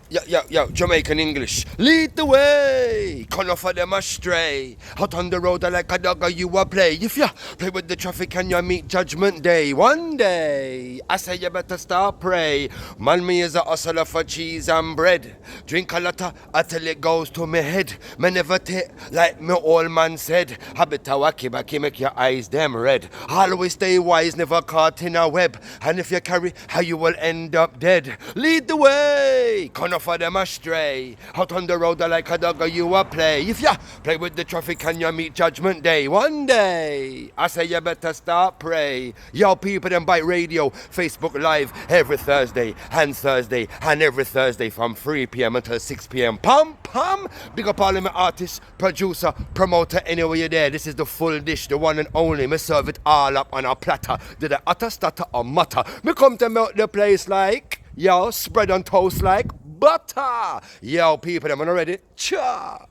Yo, Jamaican English. Lead the way. Can't offer them astray. Out on the road like a dog you a play. If you play with the traffic and you meet judgment day. One day, I say you better start pray. Man, me is a hustler for cheese and bread. Drink a lot until it goes to me head. Me never take like me old man said. Habit a wacky backy make your eyes them red. Always stay wise, never caught in a web. And if you carry, how you will end up dead. Lead the way. Can't offer them astray. Out on the road like a dog you a play. If ya play with the traffic and you meet judgment day. One day, I say you better start pray. Yo, people them by radio, Facebook Live every Thursday and every Thursday from 3 p.m. until 6 p.m. Pum. Big up all of my artists, producer, promoter, anywhere you're there. This is the full dish, the one and only. Me serve it all up on a platter. Did I utter, stutter or mutter? Me come to melt the place like, yo, spread on toast like butter. Yo, people, them ready? Cha!